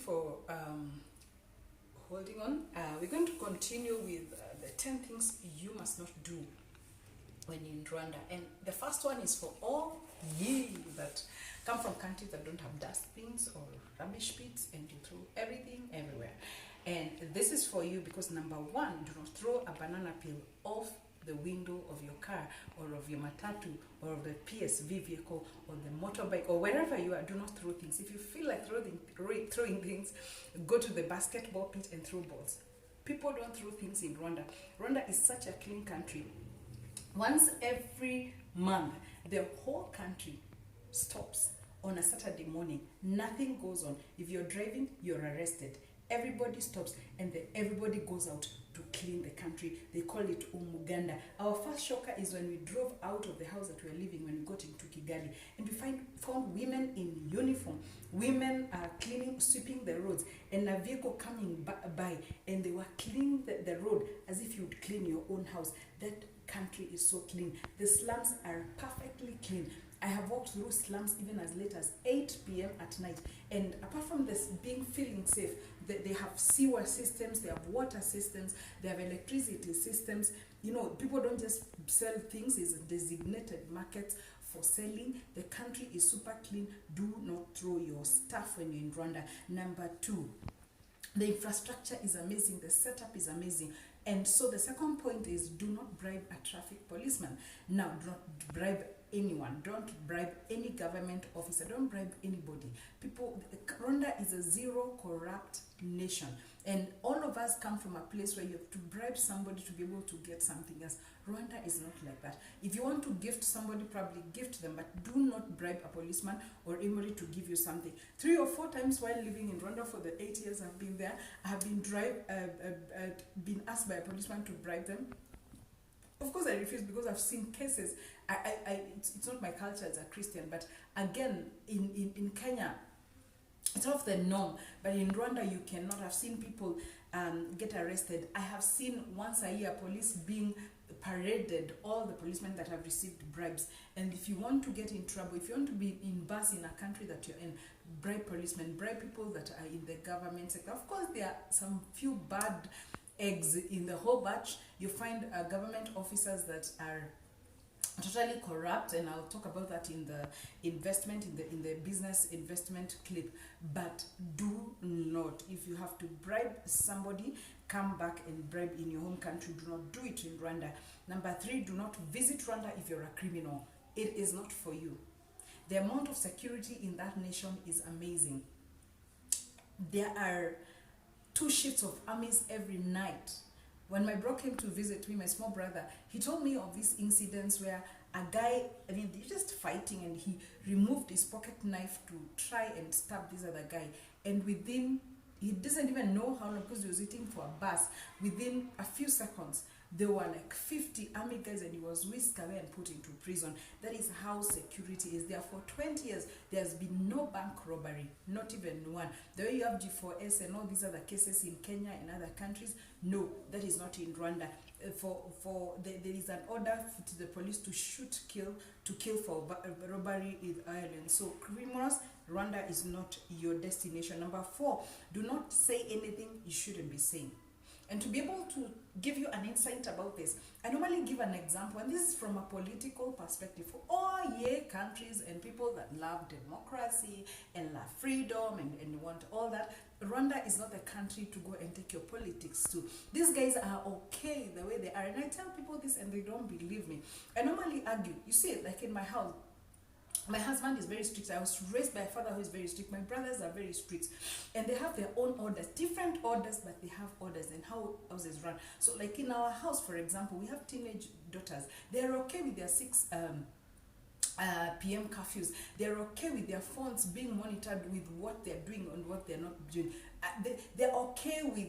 for holding on. We're going to continue with the 10 things you must not do when you're in Rwanda. And the first one is for all ye that come from countries that don't have dustbins or rubbish pits and you throw everything everywhere. And this is for you because number one, do not throw a banana peel off the window of your car or of your matatu or of the PSV vehicle or the motorbike or wherever you are. Do not throw things. If you feel like throwing things, go to the basketball pit and throw balls. People don't throw things in Rwanda. Rwanda is such a clean country. Once every month, the whole country stops on a Saturday morning. Nothing goes on. If you're driving, you're arrested. Everybody stops and then everybody goes out to clean the country. They call it Umuganda. Our first shocker is when we drove out of the house that we were living when we got into Kigali, and we found women in uniform. Women are cleaning, sweeping the roads, and a vehicle coming by, and they were cleaning the road as if you would clean your own house. That country is so clean. The slums are perfectly clean. I have walked through slums even as late as 8 p.m. at night. And apart from this feeling safe, they have sewer systems, they have water systems, they have electricity systems. You know, people don't just sell things, it's a designated market for selling. The country is super clean. Do not throw your stuff when you're in Rwanda. Number two, the infrastructure is amazing, the setup is amazing. And so the second point is do not bribe a traffic policeman. Now, do not bribe anyone. Don't bribe any government officer. Don't bribe anybody. Rwanda is a zero corrupt nation. And all of us come from a place where you have to bribe somebody to be able to get something else. Rwanda is not like that. If you want to gift somebody, probably gift them, but do not bribe a policeman or anybody to give you something. 3 or 4 times while living in Rwanda for the 8 years I've been there, I have been asked by a policeman to bribe them. Of course, I refuse because I've seen cases. It's not my culture as a Christian, but again, in Kenya, it's off the norm. But in Rwanda, you cannot. I've seen people get arrested. I have seen once a year police being paraded, all the policemen that have received bribes. And if you want to get in trouble, if you want to be in bus in a country that you're in, bribe policemen, bribe people that are in the government sector. Of course, there are some few bad eggs in the whole batch. You find government officers that are totally corrupt, and I'll talk about that in the investment, in the business investment clip. But do not, if you have to bribe somebody, come back and bribe in your home country. Do not do it in Rwanda. Number 3, do not visit Rwanda if you're a criminal. It is not for you. The amount of security in that nation is amazing. There are 2 shifts of armies every night. When my bro came to visit me, my small brother, he told me of these incidents where a guy, they're just fighting, and he removed his pocket knife to try and stab this other guy. And he doesn't even know how long, because he was waiting for a bus. Within a few seconds, there were like 50 army guys, and he was whisked away and put into prison. That is how security is there. For 20 years, there's been no bank robbery, not even one. The way you have G4S and all these other cases in Kenya and other countries, no, that is not in Rwanda. There is an order to the police to kill for robbery in Ireland. So criminals, Rwanda is not your destination. Number 4, do not say anything you shouldn't be saying. And to be able to give you an insight about this, I normally give an example, and this is from a political perspective. For all countries and people that love democracy and love freedom and want all that, Rwanda is not the country to go and take your politics to. These guys are okay the way they are, and I tell people this and they don't believe me. I normally argue. You see, like in my house, my husband is very strict. I was raised by a father who is very strict. My brothers are very strict. And they have their own orders, different orders, but they have orders and how houses run. So like in our house, for example, we have teenage daughters. They're okay with their 6 p.m. curfews. They're okay with their phones being monitored with what they're doing and what they're not doing. They're okay with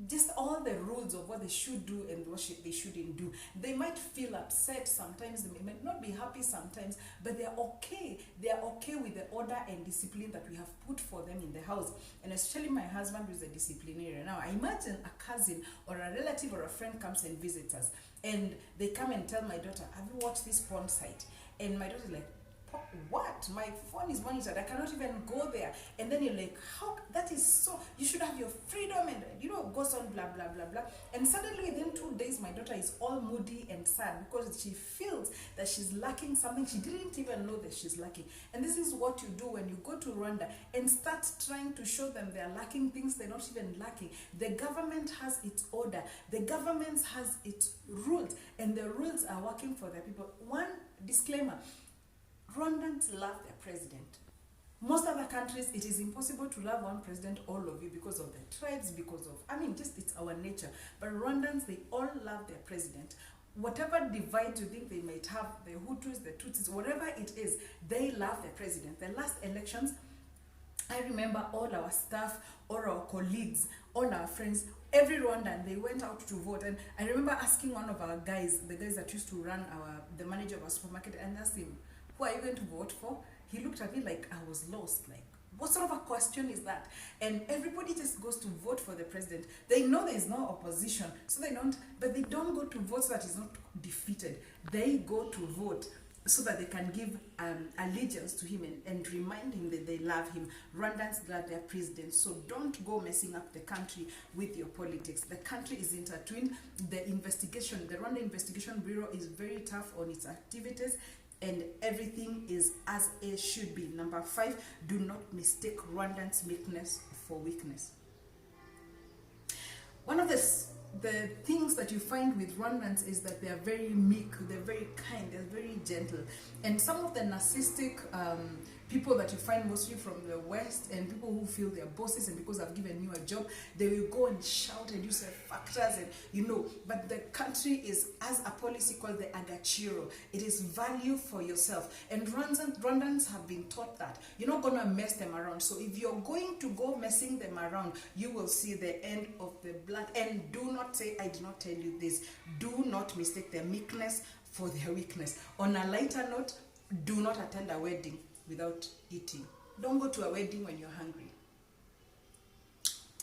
just all the rules of what they should do and what they shouldn't do. They might feel upset sometimes, they might not be happy sometimes, but they're okay. They're okay with the order and discipline that we have put for them in the house. And especially my husband, who is a disciplinarian. Now, I imagine a cousin or a relative or a friend comes and visits us, and they come and tell my daughter, have you watched this porn site? And my daughter is like, what? My phone is monitored. I cannot even go there. And then you're like, how? That is so. You should have your freedom, and goes on blah blah blah blah. And suddenly, within 2 days, my daughter is all moody and sad because she feels that she's lacking something she didn't even know that she's lacking. And this is what you do when you go to Rwanda and start trying to show them they're lacking things they're not even lacking. The government has its order. The government has its rules, and the rules are working for their people. One disclaimer: Rwandans love their president. Most other countries, it is impossible to love one president, all of you, because of the tribes, because of, just it's our nature. But Rwandans, they all love their president. Whatever divide you think they might have, the Hutus, the Tutsis, whatever it is, they love their president. The last elections, I remember all our staff, all our colleagues, all our friends, every Rwandan, they went out to vote. And I remember asking one of our guys, the guys that used to run the manager of our supermarket, and asked him, who are you going to vote for? He looked at me like I was lost. Like, what sort of a question is that? And everybody just goes to vote for the president. They know there is no opposition, so they don't go to vote so that he's not defeated. They go to vote so that they can give allegiance to him and remind him that they love him. Rwandans love their president, so don't go messing up the country with your politics. The country is intertwined. The Rwanda Investigation Bureau is very tough on its activities, and everything is as it should be. Number 5, do not mistake Rwandans' meekness for weakness. One of the things that you find with Rwandans is that they are very meek, they're very kind, they're very gentle. And some of the narcissistic people that you find mostly from the West, and people who feel they're bosses, and because I've given you a job, they will go and shout and use factors, and but the country is, as a policy called the agachiro, it is value for yourself. And Rwandans have been taught that you're not going to mess them around. So if you're going to go messing them around, you will see the end of the blood. And do not say, I did not tell you this. Do not mistake their meekness for their weakness. On a lighter note, do not attend a wedding without eating. Don't go to a wedding when you're hungry.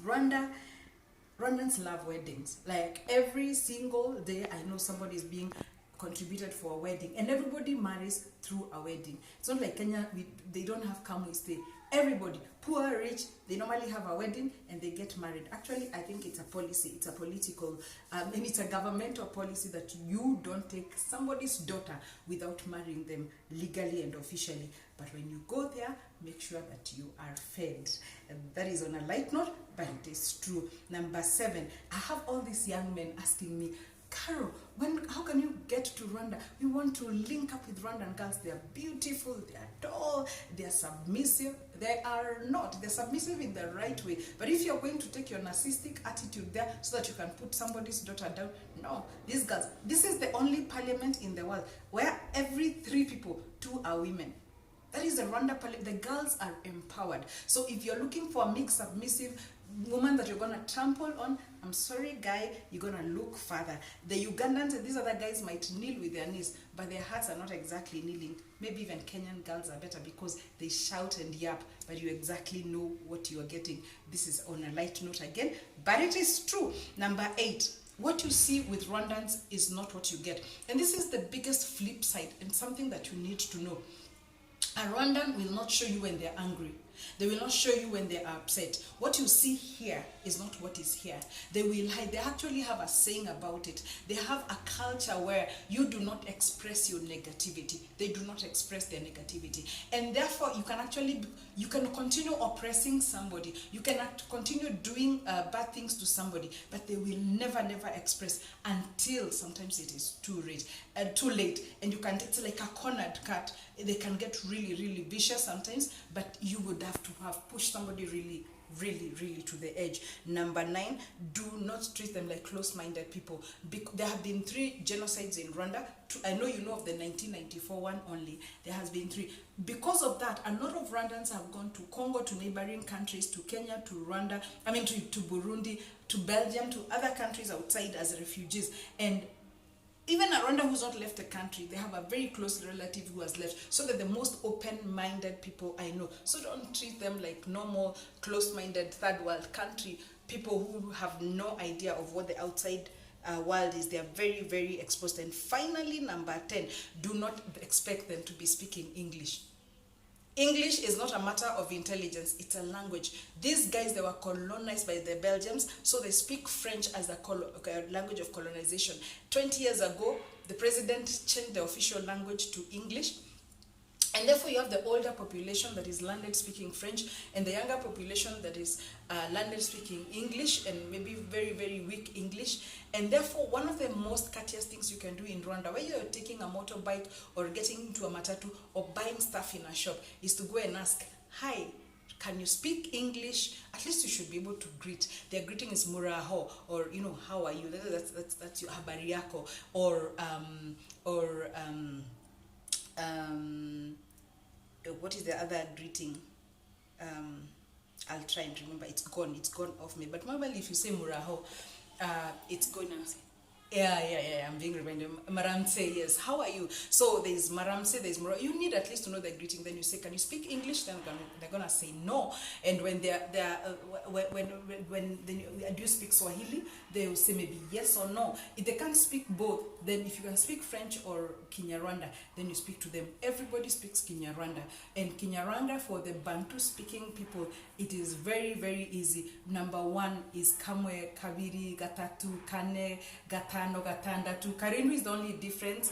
Rwandans love weddings. Like every single day, I know somebody is being contributed for a wedding, and everybody marries through a wedding. It's not like Kenya, they don't have come we stay. Everybody, poor, rich, they normally have a wedding and they get married. Actually, I think it's a policy, it's a political, and it's a governmental policy that you don't take somebody's daughter without marrying them legally and officially. But when you go there, make sure that you are fed. And that is on a light note, but it is true. Number 7, I have all these young men asking me, Carol, how can you get to Rwanda? We want to link up with Rwandan girls. They are beautiful, they are tall, they are submissive. They are not. They're submissive in the right way. But if you're going to take your narcissistic attitude there so that you can put somebody's daughter down, no. These girls, this is the only parliament in the world where every 3 people, 2 are women. That is the Rwanda parliament. The girls are empowered. So if you're looking for a mixed submissive woman that you're going to trample on, I'm sorry, guy, you're going to look further. The Ugandans and these other guys might kneel with their knees, but their hearts are not exactly kneeling. Maybe even Kenyan girls are better because they shout and yap, but you exactly know what you are getting. This is on a light note again, but it is true. Number 8. What you see with Rwandans is not what you get. And this is the biggest flip side and something that you need to know. A Rwandan will not show you when they're angry. They will not show you when they are upset. What you see here is not what is here. They will hide. They actually have a saying about it. They have a culture where you do not express your negativity. They do not express their negativity. And therefore, you can continue oppressing somebody. You can continue doing bad things to somebody, but they will never express until sometimes it is too late. And you can, it's like a cornered cat. They can get really vicious sometimes, but you would have to have pushed somebody really to the edge. Number 9, do not treat them like close-minded people. There have been 3 genocides in Rwanda. I know you know of the 1994 one only. There has been 3. Because of that, a lot of Rwandans have gone to Congo, to neighboring countries, to Kenya, to Rwanda, to Burundi, to Belgium, to other countries outside as refugees. And even a Rwanda who's not left the country, they have a very close relative who has left. So they're the most open-minded people I know. So don't treat them like normal, close-minded, third world country people who have no idea of what the outside world is they are very, very exposed. And finally, number 10, do not expect them to be speaking English. English is not a matter of intelligence, it's a language. These guys, they were colonized by the Belgians, so they speak French as a language of colonization. 20 years ago, the president changed the official language to English. And therefore, you have the older population that is landed speaking French, and the younger population that is landed speaking English, and maybe very, very weak English. And therefore, one of the most courteous things you can do in Rwanda, when you're taking a motorbike or getting into a matatu or buying stuff in a shop, is to go and ask, hi, can you speak English? At least you should be able to greet. Their greeting is muraho, or, you know, how are you? That's your habari yako, or what is the other greeting? I'll try and remember. It's gone off me. But normally, if you say muraho, it's going to. Yeah, I'm being reminded. Maramse, yes. How are you? So there's Maramse, there's Mura. You need at least to know the greeting. Then you say, can you speak English? Then they're gonna say no. And when when do you speak Swahili? They will say maybe yes or no. If they can't speak both, then if you can speak French or Kinyarwanda, then you speak to them. Everybody speaks Kinyarwanda. And Kinyarwanda, for the Bantu speaking people, it is very, very easy. Number 1 is Kamwe, Kabiri, Gatatu, Kane, Gatano, Gatandatu. Karindu is the only difference.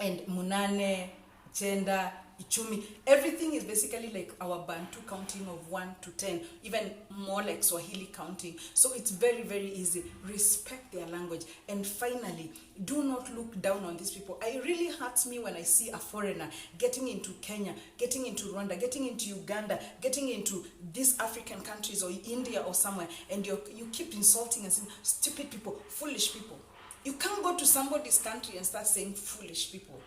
And Munane, Chenda, Ichumi. Everything is basically like our Bantu counting of 1 to 10, even more like Swahili counting. So it's very, very easy. Respect their language. And finally, do not look down on these people. It really hurts me when I see a foreigner getting into Kenya, getting into Rwanda, getting into Uganda, getting into these African countries or India or somewhere, and you keep insulting and saying, stupid people, foolish people. You can't go to somebody's country and start saying foolish people.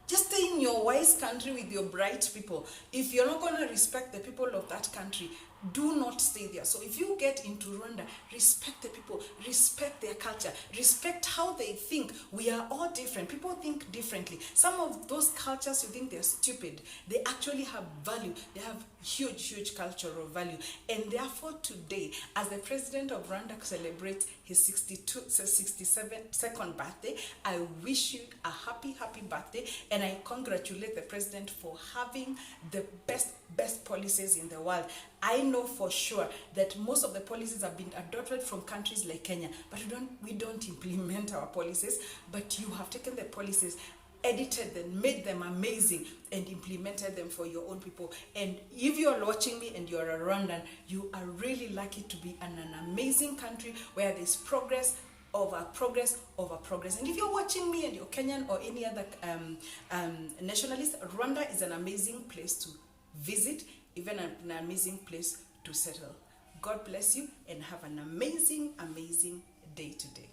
Just stay in your wise country with your bright people. If you're not going to respect the people of that country, do not stay there. So if you get into Rwanda, respect the people, respect their culture, respect how they think. We are all different. People think differently. Some of those cultures you think they're stupid, they actually have value. They have huge, huge cultural value. And therefore today, as the president of Rwanda celebrates his 62nd birthday, I wish you a happy, happy birthday. And I congratulate the president for having the best policies in the world. I know for sure that most of the policies have been adopted from countries like Kenya, but we don't implement our policies. But you have taken the policies, edited them, made them amazing, and implemented them for your own people. And if you're watching me and you're a Rwandan, you are really lucky to be in an amazing country where there's progress over progress over progress. And if you're watching me and you're Kenyan or any other nationalist, Rwanda is an amazing place to visit, even an amazing place to settle. God bless you and have an amazing, amazing day today.